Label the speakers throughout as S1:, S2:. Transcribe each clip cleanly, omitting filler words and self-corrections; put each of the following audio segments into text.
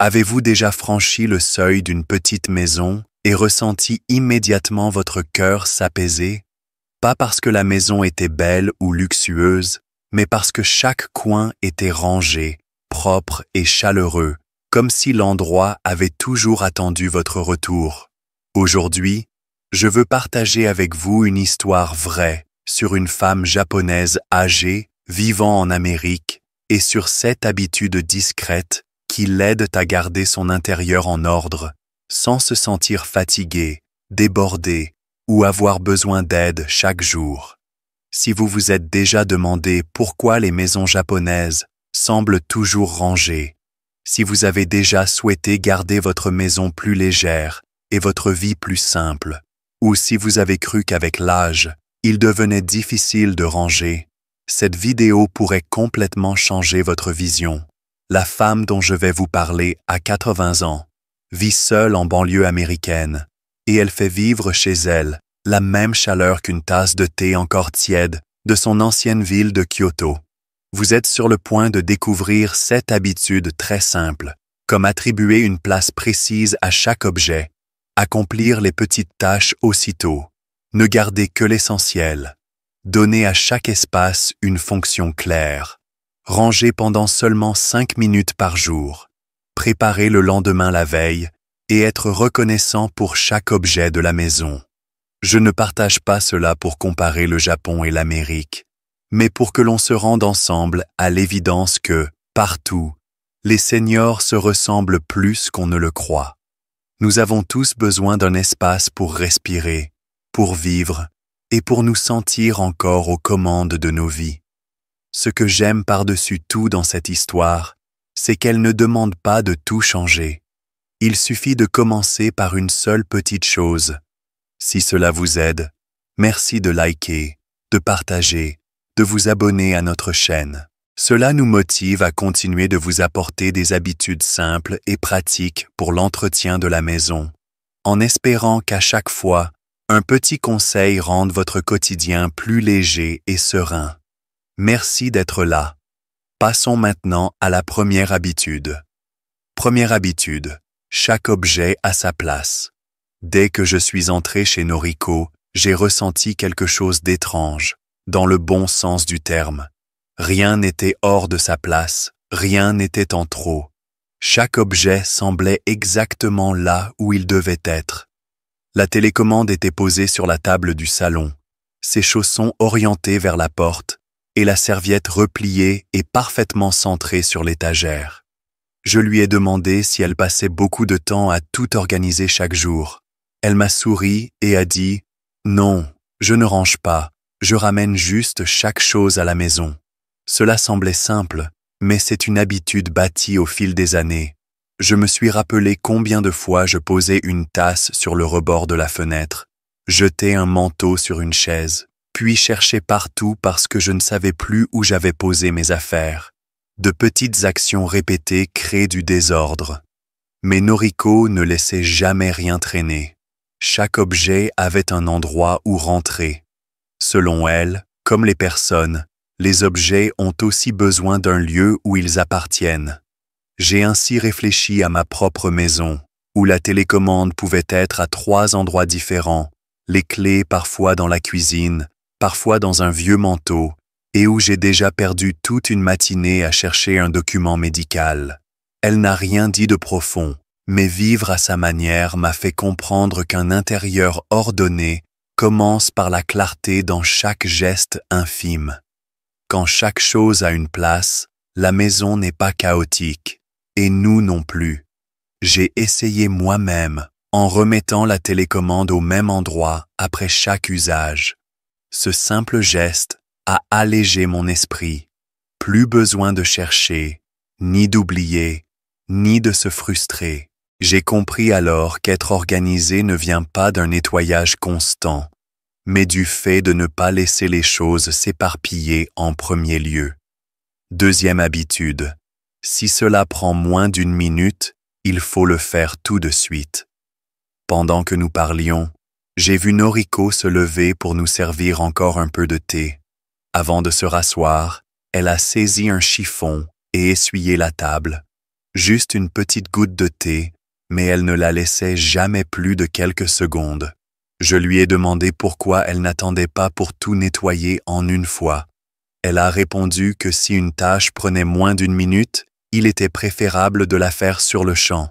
S1: Avez-vous déjà franchi le seuil d'une petite maison et ressenti immédiatement votre cœur s'apaiser? Pas parce que la maison était belle ou luxueuse, mais parce que chaque coin était rangé, propre et chaleureux, comme si l'endroit avait toujours attendu votre retour. Aujourd'hui, je veux partager avec vous une histoire vraie sur une femme japonaise âgée, vivant en Amérique, et sur 7 habitudes discrètes qui l'aident à garder son intérieur en ordre, sans se sentir fatiguée, débordée ou avoir besoin d'aide chaque jour. Si vous vous êtes déjà demandé pourquoi les maisons japonaises semblent toujours rangées, si vous avez déjà souhaité garder votre maison plus légère et votre vie plus simple, ou si vous avez cru qu'avec l'âge, il devenait difficile de ranger, cette vidéo pourrait complètement changer votre vision. La femme dont je vais vous parler a 80 ans, vit seule en banlieue américaine, et elle fait vivre chez elle la même chaleur qu'une tasse de thé encore tiède de son ancienne ville de Kyoto. Vous êtes sur le point de découvrir 7 habitudes très simples, comme attribuer une place précise à chaque objet, accomplir les petites tâches aussitôt, ne garder que l'essentiel, donner à chaque espace une fonction claire, ranger pendant seulement 5 minutes par jour, préparer le lendemain la veille et être reconnaissant pour chaque objet de la maison. Je ne partage pas cela pour comparer le Japon et l'Amérique, mais pour que l'on se rende ensemble à l'évidence que, partout, les seniors se ressemblent plus qu'on ne le croit. Nous avons tous besoin d'un espace pour respirer, pour vivre et pour nous sentir encore aux commandes de nos vies. Ce que j'aime par-dessus tout dans cette histoire, c'est qu'elle ne demande pas de tout changer. Il suffit de commencer par une seule petite chose. Si cela vous aide, merci de liker, de partager, de vous abonner à notre chaîne. Cela nous motive à continuer de vous apporter des habitudes simples et pratiques pour l'entretien de la maison, en espérant qu'à chaque fois, un petit conseil rende votre quotidien plus léger et serein. Merci d'être là. Passons maintenant à la première habitude. Première habitude, chaque objet a sa place. Dès que je suis entré chez Noriko, j'ai ressenti quelque chose d'étrange, dans le bon sens du terme. Rien n'était hors de sa place, rien n'était en trop. Chaque objet semblait exactement là où il devait être. La télécommande était posée sur la table du salon, ses chaussons orientés vers la porte, et la serviette repliée et parfaitement centrée sur l'étagère. Je lui ai demandé si elle passait beaucoup de temps à tout organiser chaque jour. Elle m'a souri et a dit « Non, je ne range pas, je ramène juste chaque chose à la maison. » Cela semblait simple, mais c'est une habitude bâtie au fil des années. Je me suis rappelé combien de fois je posais une tasse sur le rebord de la fenêtre, jetais un manteau sur une chaise, puis cherchais partout parce que je ne savais plus où j'avais posé mes affaires. De petites actions répétées créent du désordre. Mais Noriko ne laissait jamais rien traîner. Chaque objet avait un endroit où rentrer. Selon elle, comme les personnes, les objets ont aussi besoin d'un lieu où ils appartiennent. J'ai ainsi réfléchi à ma propre maison, où la télécommande pouvait être à 3 endroits différents, les clés parfois dans la cuisine, parfois dans un vieux manteau, et où j'ai déjà perdu toute une matinée à chercher un document médical. Elle n'a rien dit de profond, mais vivre à sa manière m'a fait comprendre qu'un intérieur ordonné commence par la clarté dans chaque geste infime. Quand chaque chose a une place, la maison n'est pas chaotique, et nous non plus. J'ai essayé moi-même, en remettant la télécommande au même endroit après chaque usage. Ce simple geste a allégé mon esprit. Plus besoin de chercher, ni d'oublier, ni de se frustrer. J'ai compris alors qu'être organisé ne vient pas d'un nettoyage constant, mais du fait de ne pas laisser les choses s'éparpiller en premier lieu. Deuxième habitude, si cela prend moins d'1 minute, il faut le faire tout de suite. Pendant que nous parlions, j'ai vu Noriko se lever pour nous servir encore un peu de thé. Avant de se rasseoir, elle a saisi un chiffon et essuyé la table. Juste une petite goutte de thé, mais elle ne la laissait jamais plus de quelques secondes. Je lui ai demandé pourquoi elle n'attendait pas pour tout nettoyer en une fois. Elle a répondu que si une tâche prenait moins d'une minute, il était préférable de la faire sur le champ.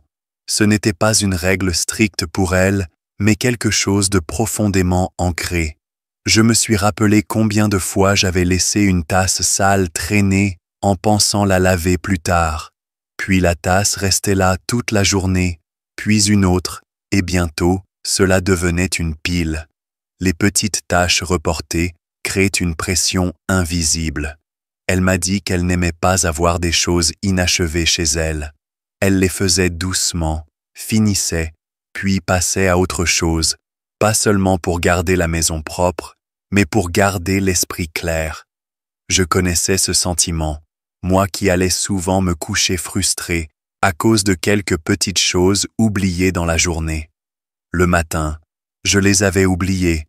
S1: Ce n'était pas une règle stricte pour elle, mais quelque chose de profondément ancré. Je me suis rappelé combien de fois j'avais laissé une tasse sale traîner en pensant la laver plus tard. Puis la tasse restait là toute la journée, puis une autre, et bientôt, cela devenait une pile. Les petites taches reportées créaient une pression invisible. Elle m'a dit qu'elle n'aimait pas avoir des choses inachevées chez elle. Elle les faisait doucement, finissait, puis passait à autre chose, pas seulement pour garder la maison propre, mais pour garder l'esprit clair. Je connaissais ce sentiment, moi qui allais souvent me coucher frustré à cause de quelques petites choses oubliées dans la journée. Le matin, je les avais oubliées,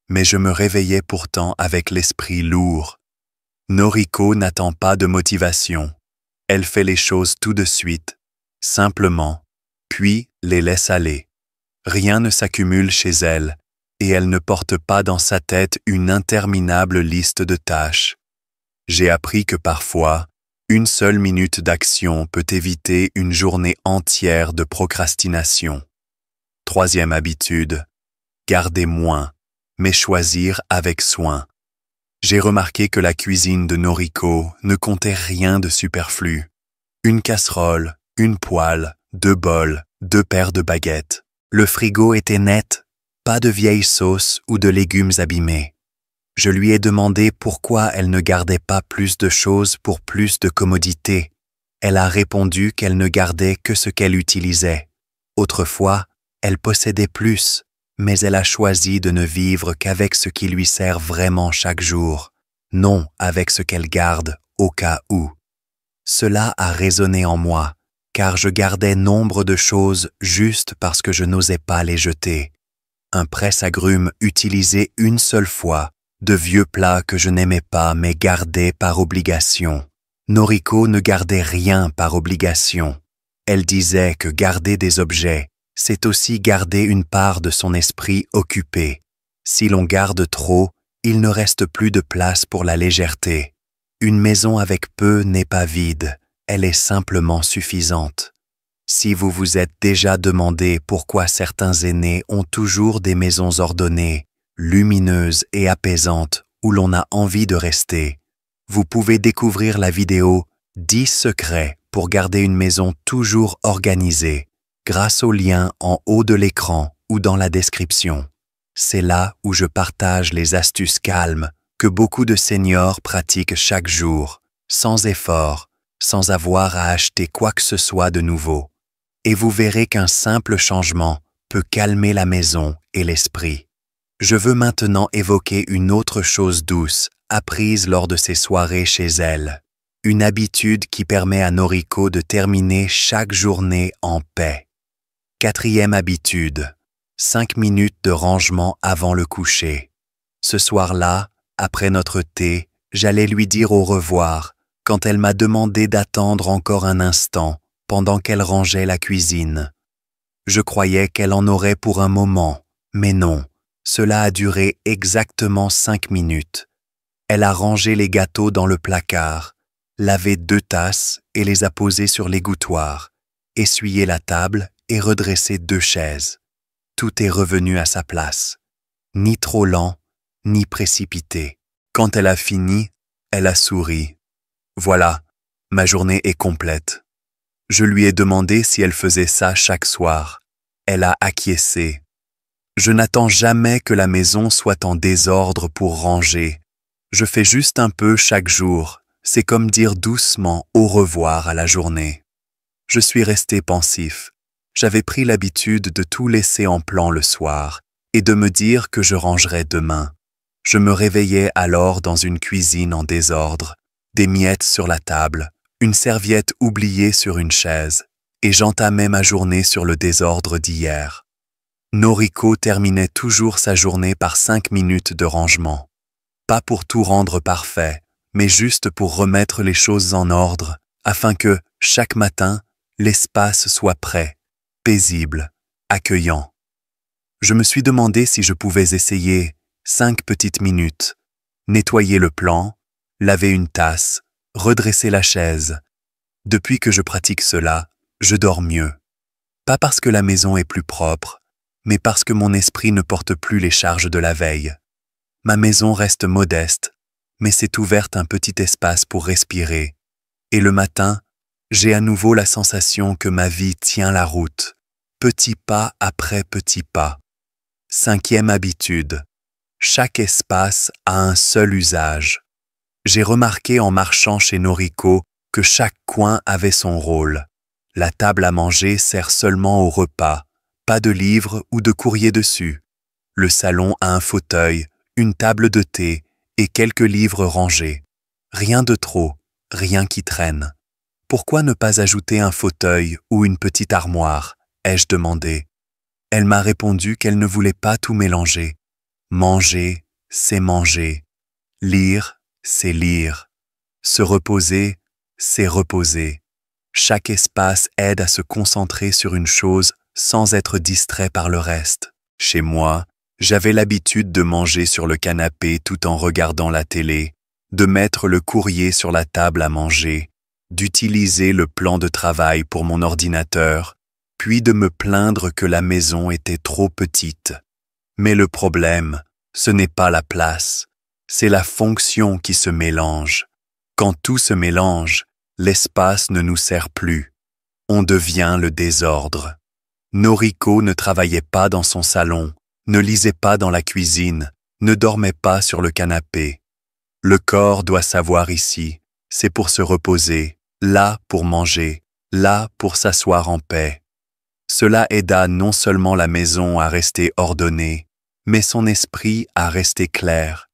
S1: mais je me réveillais pourtant avec l'esprit lourd. Noriko n'attend pas de motivation. Elle fait les choses tout de suite, simplement, puis les laisse aller. Rien ne s'accumule chez elle, et elle ne porte pas dans sa tête une interminable liste de tâches. J'ai appris que parfois, une seule minute d'action peut éviter une journée entière de procrastination. Troisième habitude, garder moins, mais choisir avec soin. J'ai remarqué que la cuisine de Noriko ne comptait rien de superflu. Une casserole, une poêle, 2 bols, 2 paires de baguettes. Le frigo était net, pas de vieilles sauces ou de légumes abîmés. Je lui ai demandé pourquoi elle ne gardait pas plus de choses pour plus de commodité. Elle a répondu qu'elle ne gardait que ce qu'elle utilisait. Autrefois, elle possédait plus, mais elle a choisi de ne vivre qu'avec ce qui lui sert vraiment chaque jour, non avec ce qu'elle garde au cas où. Cela a résonné en moi, car je gardais nombre de choses juste parce que je n'osais pas les jeter. Un presse-agrumes utilisé une seule fois, de vieux plats que je n'aimais pas mais gardais par obligation. Noriko ne gardait rien par obligation. Elle disait que garder des objets, c'est aussi garder une part de son esprit occupé. Si l'on garde trop, il ne reste plus de place pour la légèreté. Une maison avec peu n'est pas vide, elle est simplement suffisante. Si vous vous êtes déjà demandé pourquoi certains aînés ont toujours des maisons ordonnées, lumineuses et apaisantes où l'on a envie de rester, vous pouvez découvrir la vidéo « 10 secrets pour garder une maison toujours organisée » grâce au lien en haut de l'écran ou dans la description. C'est là où je partage les astuces calmes que beaucoup de seniors pratiquent chaque jour, sans effort, sans avoir à acheter quoi que ce soit de nouveau. Et vous verrez qu'un simple changement peut calmer la maison et l'esprit. Je veux maintenant évoquer une autre chose douce, apprise lors de ces soirées chez elle. Une habitude qui permet à Noriko de terminer chaque journée en paix. Quatrième habitude, 5 minutes de rangement avant le coucher. Ce soir-là, après notre thé, j'allais lui dire au revoir quand elle m'a demandé d'attendre encore un instant pendant qu'elle rangeait la cuisine. Je croyais qu'elle en aurait pour un moment, mais non, cela a duré exactement 5 minutes. Elle a rangé les gâteaux dans le placard, lavé 2 tasses et les a posées sur l'égouttoir, essuyé la table et redressé 2 chaises. Tout est revenu à sa place. Ni trop lent, ni précipité. Quand elle a fini, elle a souri. Voilà, ma journée est complète. Je lui ai demandé si elle faisait ça chaque soir. Elle a acquiescé. Je n'attends jamais que la maison soit en désordre pour ranger. Je fais juste un peu chaque jour. C'est comme dire doucement au revoir à la journée. Je suis resté pensif. J'avais pris l'habitude de tout laisser en plan le soir et de me dire que je rangerais demain. Je me réveillais alors dans une cuisine en désordre, des miettes sur la table, une serviette oubliée sur une chaise, et j'entamais ma journée sur le désordre d'hier. Noriko terminait toujours sa journée par 5 minutes de rangement. Pas pour tout rendre parfait, mais juste pour remettre les choses en ordre, afin que, chaque matin, l'espace soit prêt, paisible, accueillant. Je me suis demandé si je pouvais essayer 5 petites minutes, nettoyer le plan, laver une tasse, redresser la chaise. Depuis que je pratique cela, je dors mieux. Pas parce que la maison est plus propre, mais parce que mon esprit ne porte plus les charges de la veille. Ma maison reste modeste, mais s'est ouverte un petit espace pour respirer. Et le matin, j'ai à nouveau la sensation que ma vie tient la route, petit pas après petit pas. 5e habitude. Chaque espace a un seul usage. J'ai remarqué en marchant chez Noriko que chaque coin avait son rôle. La table à manger sert seulement au repas, pas de livres ou de courrier dessus. Le salon a un fauteuil, une table de thé et quelques livres rangés. Rien de trop, rien qui traîne. Pourquoi ne pas ajouter un fauteuil ou une petite armoire, ai-je demandé. Elle m'a répondu qu'elle ne voulait pas tout mélanger. Manger, c'est manger. Lire, c'est lire. Se reposer, c'est reposer. Chaque espace aide à se concentrer sur une chose sans être distrait par le reste. Chez moi, j'avais l'habitude de manger sur le canapé tout en regardant la télé, de mettre le courrier sur la table à manger, d'utiliser le plan de travail pour mon ordinateur, puis de me plaindre que la maison était trop petite. Mais le problème, ce n'est pas la place, c'est la fonction qui se mélange. Quand tout se mélange, l'espace ne nous sert plus. On devient le désordre. Noriko ne travaillait pas dans son salon, ne lisait pas dans la cuisine, ne dormait pas sur le canapé. Le corps doit savoir ici, c'est pour se reposer, là pour manger, là pour s'asseoir en paix. Cela aida non seulement la maison à rester ordonnée, mais son esprit à rester clair.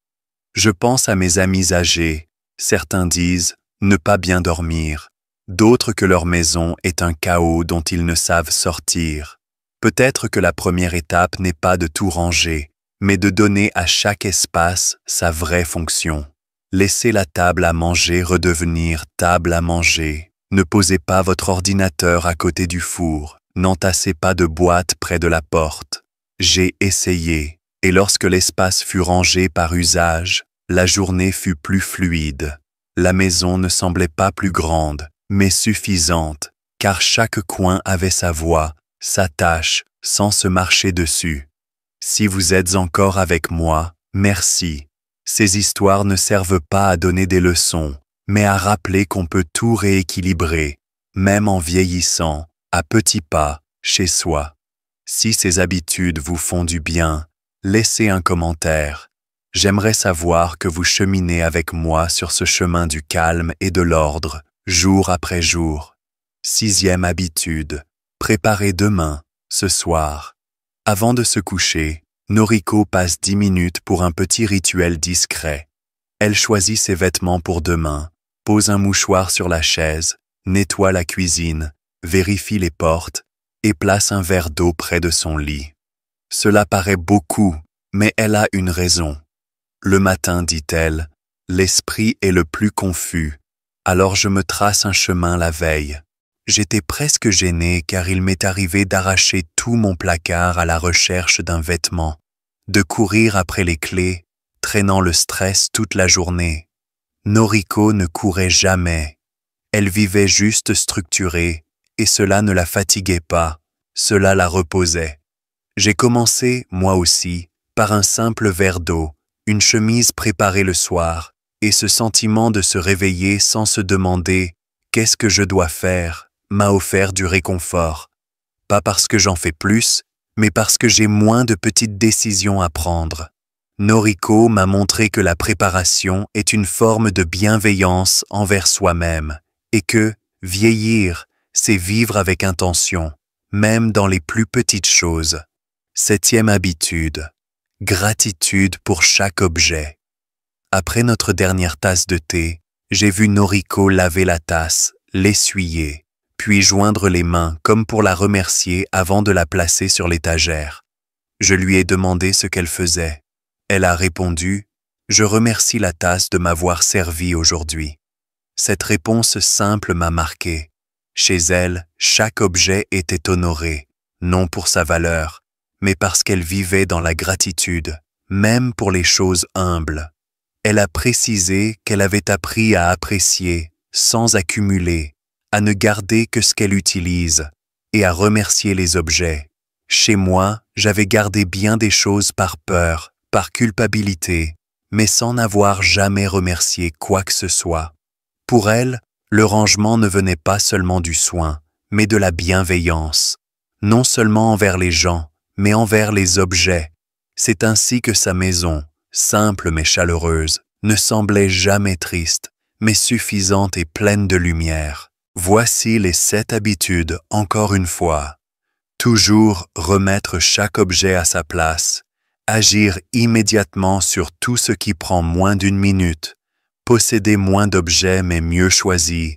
S1: Je pense à mes amis âgés. Certains disent ne pas bien dormir, d'autres que leur maison est un chaos dont ils ne savent sortir. Peut-être que la première étape n'est pas de tout ranger, mais de donner à chaque espace sa vraie fonction. Laissez la table à manger redevenir table à manger. Ne posez pas votre ordinateur à côté du four. N'entassez pas de boîtes près de la porte. J'ai essayé, et lorsque l'espace fut rangé par usage, la journée fut plus fluide. La maison ne semblait pas plus grande, mais suffisante, car chaque coin avait sa voix, sa tâche, sans se marcher dessus. Si vous êtes encore avec moi, merci. Ces histoires ne servent pas à donner des leçons, mais à rappeler qu'on peut tout rééquilibrer, même en vieillissant, à petits pas, chez soi. Si ces habitudes vous font du bien, laissez un commentaire. J'aimerais savoir que vous cheminez avec moi sur ce chemin du calme et de l'ordre, jour après jour. 6e habitude. Préparez demain, ce soir. Avant de se coucher, Noriko passe 10 minutes pour un petit rituel discret. Elle choisit ses vêtements pour demain, pose un mouchoir sur la chaise, nettoie la cuisine, vérifie les portes et place un verre d'eau près de son lit. Cela paraît beaucoup, mais elle a une raison. Le matin, dit-elle, l'esprit est le plus confus, alors je me trace un chemin la veille. J'étais presque gêné car il m'est arrivé d'arracher tout mon placard à la recherche d'un vêtement, de courir après les clés, traînant le stress toute la journée. Noriko ne courait jamais. Elle vivait juste structurée, et cela ne la fatiguait pas, cela la reposait. J'ai commencé, moi aussi, par un simple verre d'eau, une chemise préparée le soir, et ce sentiment de se réveiller sans se demander « qu'est-ce que je dois faire ?» m'a offert du réconfort. Pas parce que j'en fais plus, mais parce que j'ai moins de petites décisions à prendre. Noriko m'a montré que la préparation est une forme de bienveillance envers soi-même, et que vieillir, c'est vivre avec intention, même dans les plus petites choses. 7e habitude. Gratitude pour chaque objet. Après notre dernière tasse de thé, j'ai vu Noriko laver la tasse, l'essuyer, puis joindre les mains comme pour la remercier avant de la placer sur l'étagère. Je lui ai demandé ce qu'elle faisait. Elle a répondu « Je remercie la tasse de m'avoir servi aujourd'hui ». Cette réponse simple m'a marqué. Chez elle, chaque objet était honoré, non pour sa valeur, mais parce qu'elle vivait dans la gratitude, même pour les choses humbles. Elle a précisé qu'elle avait appris à apprécier, sans accumuler, à ne garder que ce qu'elle utilise, et à remercier les objets. Chez moi, j'avais gardé bien des choses par peur, par culpabilité, mais sans n'avoir jamais remercié quoi que ce soit. Pour elle, le rangement ne venait pas seulement du soin, mais de la bienveillance, non seulement envers les gens, mais envers les objets. C'est ainsi que sa maison, simple mais chaleureuse, ne semblait jamais triste, mais suffisante et pleine de lumière. Voici les 7 habitudes, encore une fois. Toujours remettre chaque objet à sa place, agir immédiatement sur tout ce qui prend moins d'1 minute, posséder moins d'objets mais mieux choisis,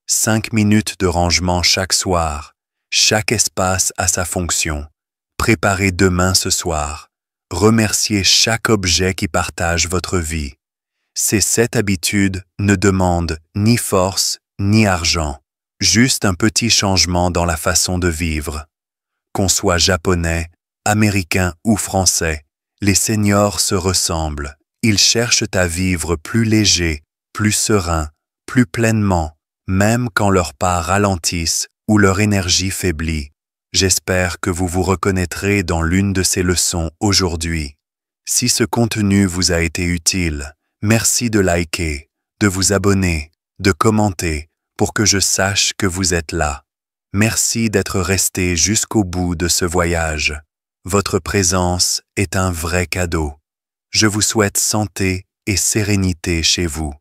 S1: 5 minutes de rangement chaque soir, chaque espace a sa fonction, préparer demain ce soir, remercier chaque objet qui partage votre vie. Ces 7 habitudes ne demandent ni force ni argent, juste un petit changement dans la façon de vivre. Qu'on soit japonais, américain ou français, les seniors se ressemblent. Ils cherchent à vivre plus léger, plus serein, plus pleinement, même quand leurs pas ralentissent ou leur énergie faiblit. J'espère que vous vous reconnaîtrez dans l'une de ces leçons aujourd'hui. Si ce contenu vous a été utile, merci de liker, de vous abonner, de commenter pour que je sache que vous êtes là. Merci d'être resté jusqu'au bout de ce voyage. Votre présence est un vrai cadeau. Je vous souhaite santé et sérénité chez vous.